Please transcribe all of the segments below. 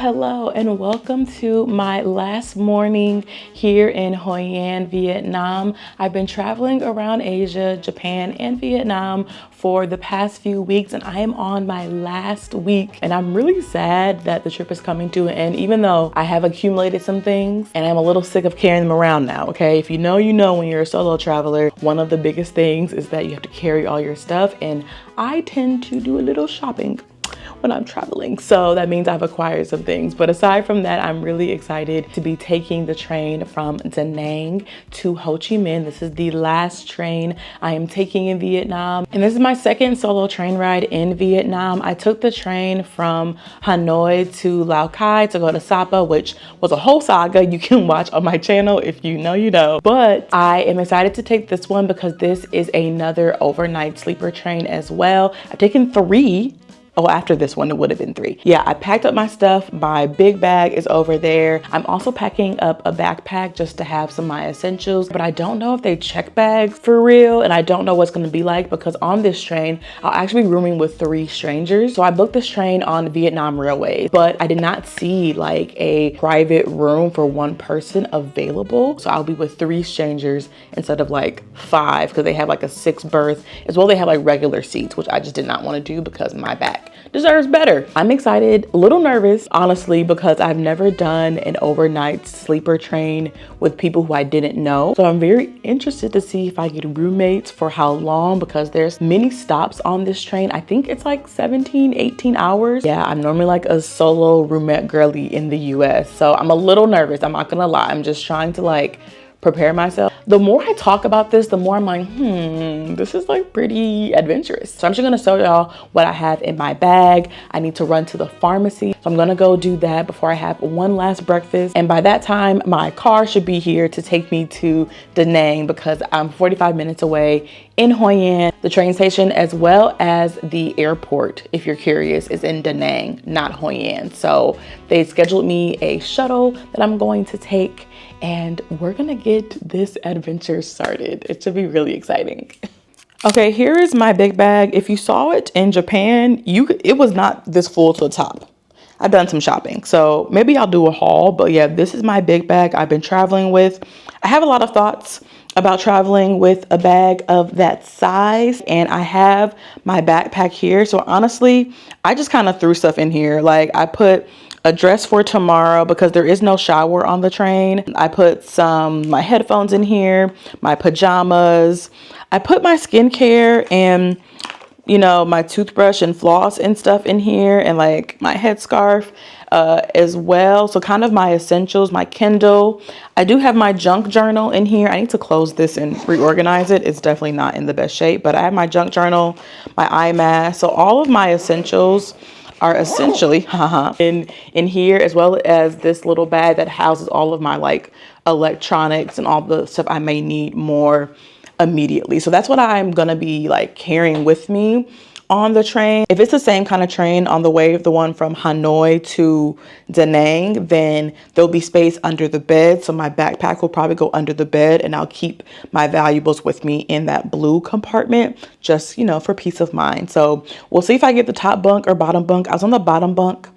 Hello, and welcome to my last morning here in Hoi An, Vietnam. I've been traveling around Asia, Japan, and Vietnam for the past few weeks, and I am on my last week, and I'm really sad that the trip is coming to an end, even though I have accumulated some things, and I'm a little sick of carrying them around now, okay? If you know, you know, when you're a solo traveler, one of the biggest things is that you have to carry all your stuff, and I tend to do a little shopping when I'm traveling. So that means I've acquired some things. But aside from that, I'm really excited to be taking the train from Da Nang to Ho Chi Minh. This is the last train I am taking in Vietnam. And this is my second solo train ride in Vietnam. I took the train from Hanoi to Lao Cai to go to Sapa, which was a whole saga you can watch on my channel. If you know, you know. But I am excited to take this one because this is another overnight sleeper train as well. I've taken 3. Oh, after this one, it would have been 3. Yeah, I packed up my stuff. My big bag is over there. I'm also packing up a backpack just to have some of my essentials, but I don't know if they check bags for real, and I don't know what's gonna be like because on this train, I'll actually be rooming with 3 strangers. So I booked this train on Vietnam Railways, but I did not see like a private room for 1 person available. So I'll be with 3 strangers instead of like 5 because they have like a 6 berth as well. They have like regular seats, which I just did not want to do because my back deserves better. I'm excited, a little nervous, honestly, because I've never done an overnight sleeper train with people who I didn't know. So I'm very interested to see if I get roommates for how long because there's many stops on this train. I think it's like 17, 18 hours. Yeah, I'm normally like a solo roommate girly in the US. So I'm a little nervous, I'm not gonna lie. I'm just trying to like prepare myself. The more I talk about this, the more I'm like, this is like pretty adventurous. So I'm just gonna show y'all what I have in my bag. I need to run to the pharmacy. So I'm gonna go do that before I have one last breakfast. And by that time, my car should be here to take me to Da Nang because I'm 45 minutes away in Hoi An. The train station as well as the airport, if you're curious, is in Da Nang, not Hoi An. So they scheduled me a shuttle that I'm going to take, and we're gonna get this adventure started. It should be really exciting. Okay, here is my big bag. If you saw it in Japan, it was not this full to the top. I've done some shopping, so maybe I'll do a haul, but yeah, this is my big bag I've been traveling with. I have a lot of thoughts about traveling with a bag of that size, and I have my backpack here. So honestly, I just kind of threw stuff in here. Like I put a dress for tomorrow because there is no shower on the train. I put my headphones in here, my pajamas. I put my skincare and, you know, my toothbrush and floss and stuff in here, and like my headscarf as well. So kind of my essentials, my Kindle. I do have my junk journal in here. I need to close this and reorganize it. It's definitely not in the best shape, but I have my junk journal, my eye mask. So all of my essentials are essentially in here, as well as this little bag that houses all of my like electronics and all the stuff I may need more immediately. So that's what I'm gonna be like carrying with me on the train. If it's the same kind of train on the way, the one from Hanoi to Da Nang, then there'll be space under the bed. So my backpack will probably go under the bed, and I'll keep my valuables with me in that blue compartment, just, you know, for peace of mind. So we'll see if I get the top bunk or bottom bunk. I was on the bottom bunk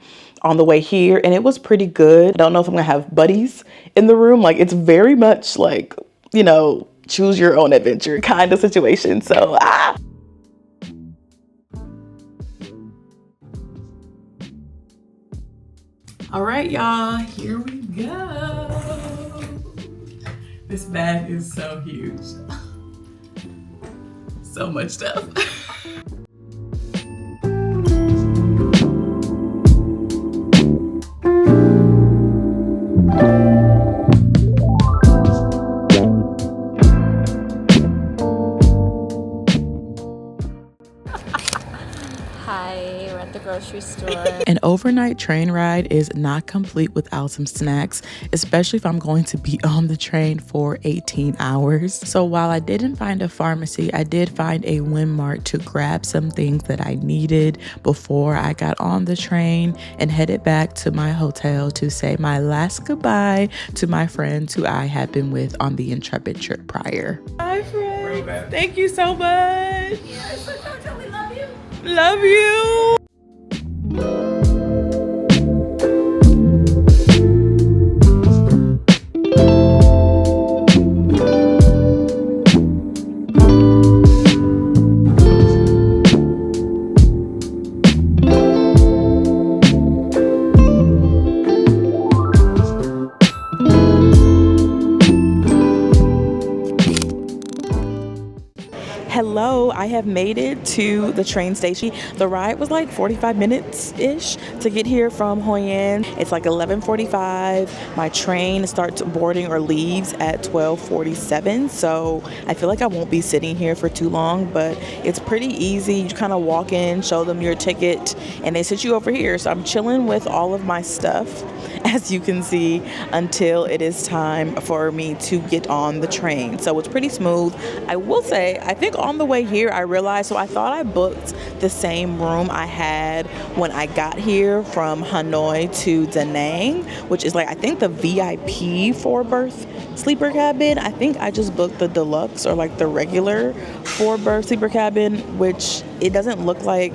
on the way here, and it was pretty good. I don't know if I'm gonna have buddies in the room. Like it's very much like, you know, choose your own adventure kind of situation. So All right, y'all, here we go. This bag is so huge. So much stuff. grocery store. An overnight train ride is not complete without some snacks, especially if I'm going to be on the train for 18 hours. So while I didn't find a pharmacy, I did find a Winmart to grab some things that I needed before I got on the train and headed back to my hotel to say my last goodbye to my friends who I had been with on the Intrepid trip prior. Bye, friends. Thank you so much. Yes, we love you. Love you. Hello, I have made it to the train station. The ride was like 45 minutes-ish to get here from Hoi An. It's like 11:45. My train starts boarding or leaves at 12:47. So I feel like I won't be sitting here for too long, but it's pretty easy. You kind of walk in, show them your ticket, and they sit you over here. So I'm chilling with all of my stuff, as you can see, until it is time for me to get on the train. So it's pretty smooth. I will say, I think on the way here, I realized, so I thought I booked the same room I had when I got here from Hanoi to Da Nang, which is like, I think the VIP 4-berth sleeper cabin. I think I just booked the deluxe or like the regular 4-berth sleeper cabin, which it doesn't look like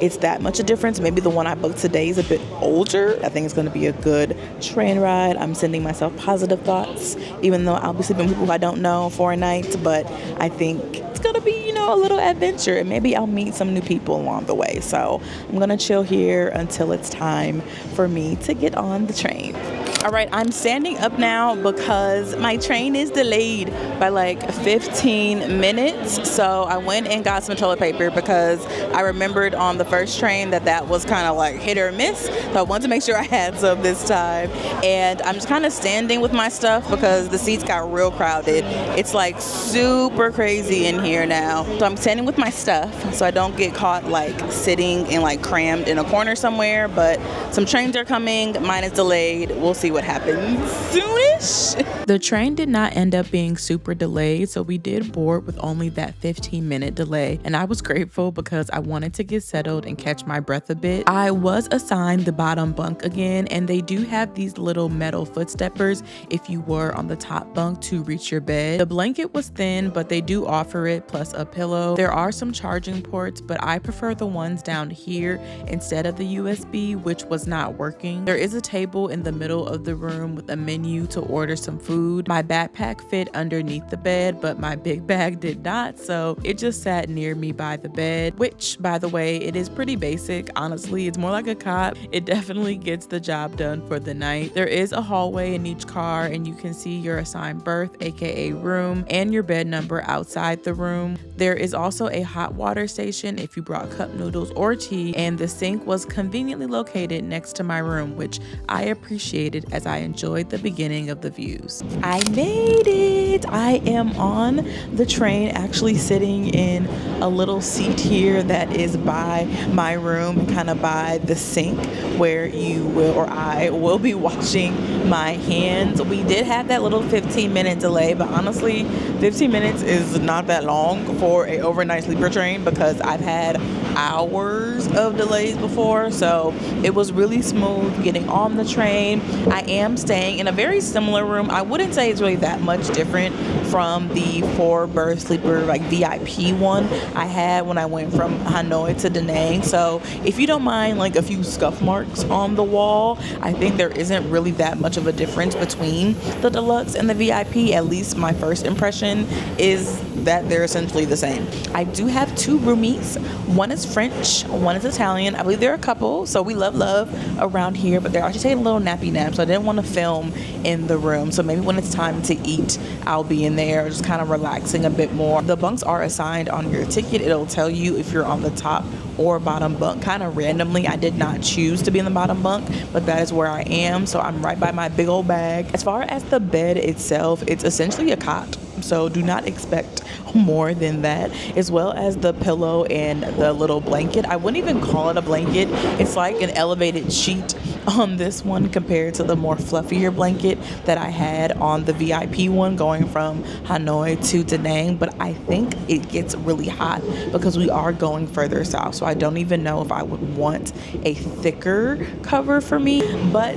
it's that much a difference. Maybe the one I booked today is a bit older. I think it's going to be a good train ride. I'm sending myself positive thoughts, even though I'll be sleeping with people who I don't know for a night. But I think it's going to be, a little adventure, and maybe I'll meet some new people along the way. So I'm going to chill here until it's time for me to get on the train. All right, I'm standing up now because my train is delayed by like 15 minutes. So I went and got some toilet paper because I remembered on the first train that was kind of like hit or miss. So I wanted to make sure I had some this time. And I'm just kind of standing with my stuff because the seats got real crowded. It's like super crazy in here now. So I'm standing with my stuff so I don't get caught like sitting and like crammed in a corner somewhere. But some trains are coming. Mine is delayed. We'll see what happens soonish. The train did not end up being super delayed, so we did board with only that 15-minute delay, and I was grateful because I wanted to get settled and catch my breath a bit. I was assigned the bottom bunk again, and they do have these little metal footsteppers if you were on the top bunk to reach your bed. The blanket was thin, but they do offer it plus a pillow. There are some charging ports, but I prefer the ones down here instead of the USB, which was not working. There is a table in the middle of the room with a menu to order some food. My backpack fit underneath the bed, but my big bag did not, so it just sat near me by the bed, which, by the way, it is pretty basic. Honestly, it's more like a cot. It definitely gets the job done for the night. There is a hallway in each car, and you can see your assigned berth, aka room, and your bed number outside the room. There is also a hot water station if you brought cup noodles or tea, and the sink was conveniently located next to my room, which I appreciated as I enjoyed the beginning of the views. I made it! I am on the train, actually sitting in a little seat here that is by my room and kind of by the sink where you will, or I will be washing my hands. We did have that little 15-minute delay, but honestly, 15 minutes is not that long for an overnight sleeper train because I've had hours of delays before, so it was really smooth getting on the train. I am staying in a very similar room. I wouldn't say it's really that much different from the 4-berth sleeper like VIP one I had when I went from Hanoi to Da Nang. So if you don't mind like a few scuff marks on the wall, I think there isn't really that much of a difference between the deluxe and the VIP. At least my first impression is that they're essentially the same. I do have two roomies. One is French, one is Italian. I believe they're a couple, so we love around here, but they're actually taking a little nappy nap, so I didn't want to film in the room. So maybe when it's time to eat, I'll be in there just kind of relaxing a bit more. The bunks are assigned on your ticket. It'll tell you if you're on the top or bottom bunk kind of randomly. I did not choose to be in the bottom bunk, but that is where I am, so I'm right by my big old bag. As far as the bed itself, it's essentially a cot. so do not expect more than that, as well as the pillow and the little blanket. I wouldn't even call it a blanket. It's like an elevated sheet on this one compared to the more fluffier blanket that I had on the VIP one going from Hanoi to Da Nang. But I think it gets really hot because we are going further south, so I don't even know if I would want a thicker cover for me. But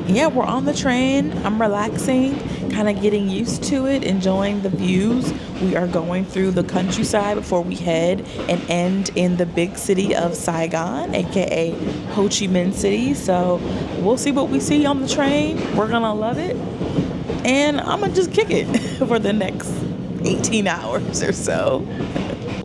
yeah, we're on the train. I'm relaxing, kind of getting used to it, enjoying the views. We are going through the countryside before we head and end in the big city of Saigon, aka Ho Chi Minh City. So we'll see what we see on the train. We're gonna love it, and I'm gonna just kick it for the next 18 hours or so.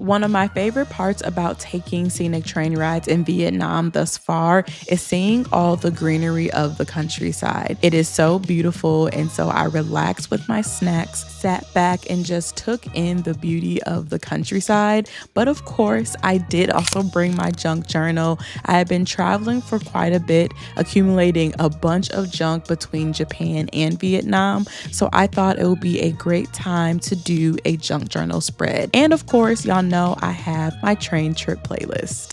One of my favorite parts about taking scenic train rides in Vietnam thus far is seeing all the greenery of the countryside. It is so beautiful, and so I relaxed with my snacks, sat back, and just took in the beauty of the countryside. But of course, I did also bring my junk journal. I have been traveling for quite a bit, accumulating a bunch of junk between Japan and Vietnam, so I thought it would be a great time to do a junk journal spread. And of course, y'all know I have my train trip playlist.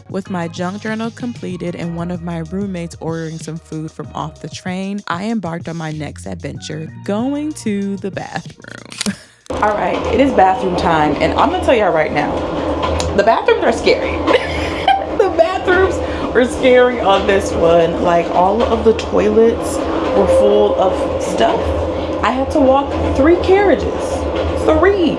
With my junk journal completed and one of my roommates ordering some food from off the train, I embarked on my next adventure, going to the bathroom. All right, it is bathroom time, and I'm gonna tell y'all right now, the bathrooms are scary. The bathrooms were scary on this one. Like, all of the toilets were full of stuff. I had to walk 3 carriages. 3.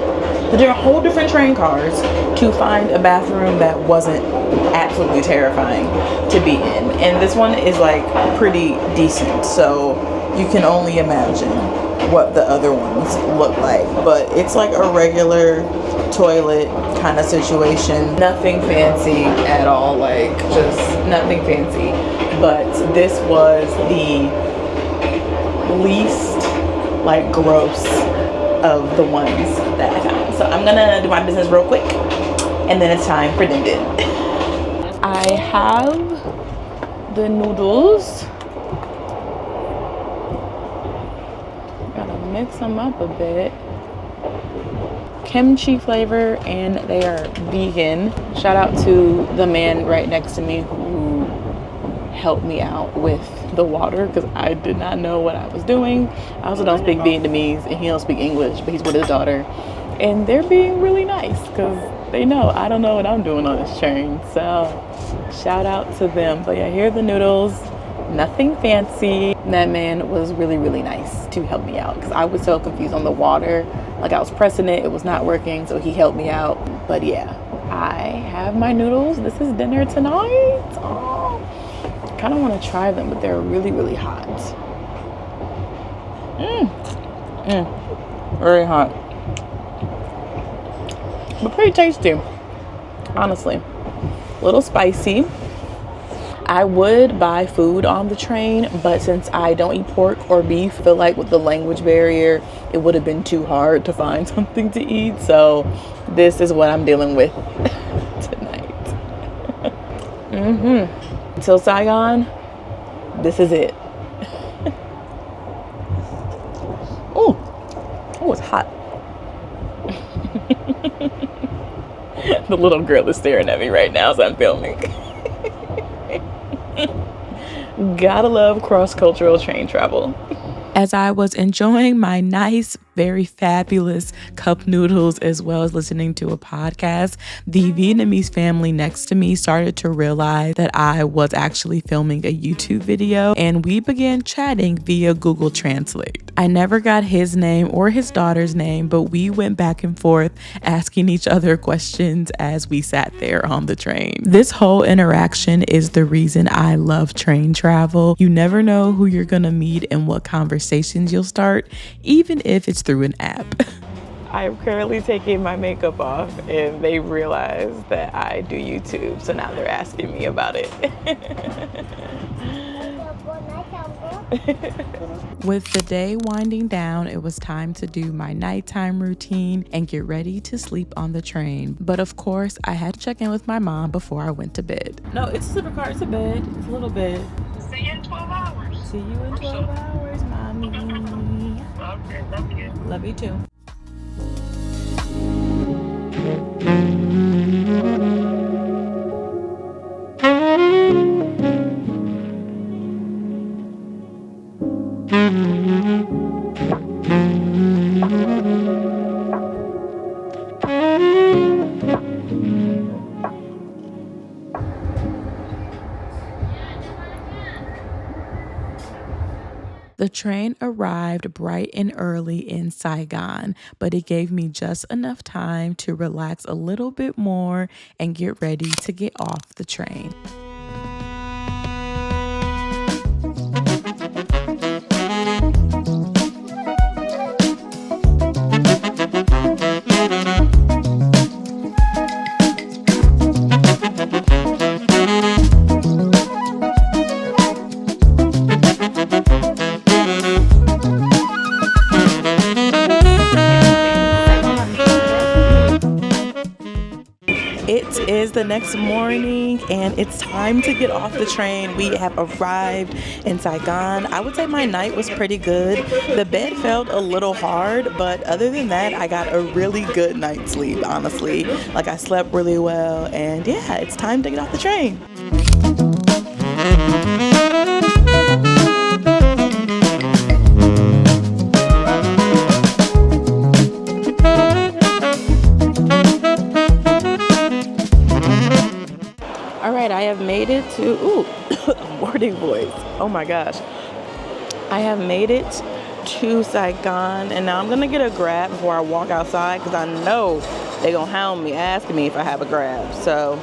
They're whole different train cars to find a bathroom that wasn't absolutely terrifying to be in. And this one is like pretty decent, so you can only imagine what the other ones look like. But it's like a regular toilet kind of situation. Nothing fancy at all, like just nothing fancy. But this was the least like gross of the ones that I found. So I'm gonna do my business real quick, and then it's time for din din. I have the noodles. Gotta mix them up a bit. Kimchi flavor, and they are vegan. Shout out to the man right next to me who helped me out with the water, because I did not know what I was doing. I also don't speak Vietnamese, and he don't speak English, but he's with his daughter, and they're being really nice because they know I don't know what I'm doing on this train. So shout out to them. But yeah, here are the noodles. Nothing fancy. That man was really, really nice to help me out because I was so confused on the water. Like, I was pressing it, it was not working, so he helped me out. But yeah, I have my noodles. This is dinner tonight. Oh, I kind of want to try them, but they're really, really hot. Very hot, but pretty tasty, honestly. A little spicy. I would buy food on the train, but since I don't eat pork or beef, I feel like with the language barrier, it would have been too hard to find something to eat. So this is what I'm dealing with tonight. Until Saigon, this is it. Oh, it's hot. The little girl is staring at me right now as I'm filming. Gotta love cross-cultural train travel. As I was enjoying my nice very fabulous cup noodles as well as listening to a podcast, the Vietnamese family next to me started to realize that I was actually filming a YouTube video, and we began chatting via Google Translate. I never got his name or his daughter's name, but we went back and forth asking each other questions as we sat there on the train. This whole interaction is the reason I love train travel. You never know who you're gonna meet and what conversations you'll start, even if it's through an app. I am currently taking my makeup off and they realize that I do YouTube, so now they're asking me about it. With the day winding down, it was time to do my nighttime routine and get ready to sleep on the train. But of course, I had to check in with my mom before I went to bed. No, it's a sleeper car, it's a bed. It's a little bed. See you in 12 hours. See you in 12 hours, mommy. Okay, love you. Love you too. The train arrived bright and early in Saigon, but it gave me just enough time to relax a little bit more and get ready to get off the train. It is the next morning and it's time to get off the train. We have arrived in Saigon. I would say my night was pretty good. The bed felt a little hard, but other than that, I got a really good night's sleep, honestly. Like, I slept really well, and yeah, it's time to get off the train. I have made it to, morning voice. Oh my gosh. I have made it to Saigon, and now I'm gonna get a Grab before I walk outside because I know they're gonna hound me asking me if I have a Grab. So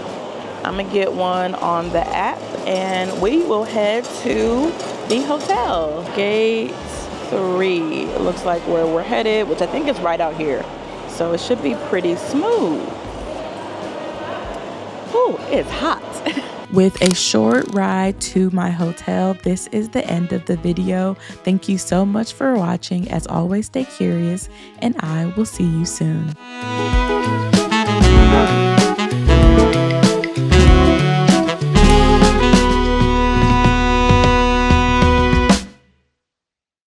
I'm gonna get one on the app and we will head to the hotel. Gate 3, it looks like where we're headed, which I think is right out here. So it should be pretty smooth. Ooh, it's hot. With a short ride to my hotel, this is the end of the video. Thank you so much for watching. As always, stay curious, and I will see you soon.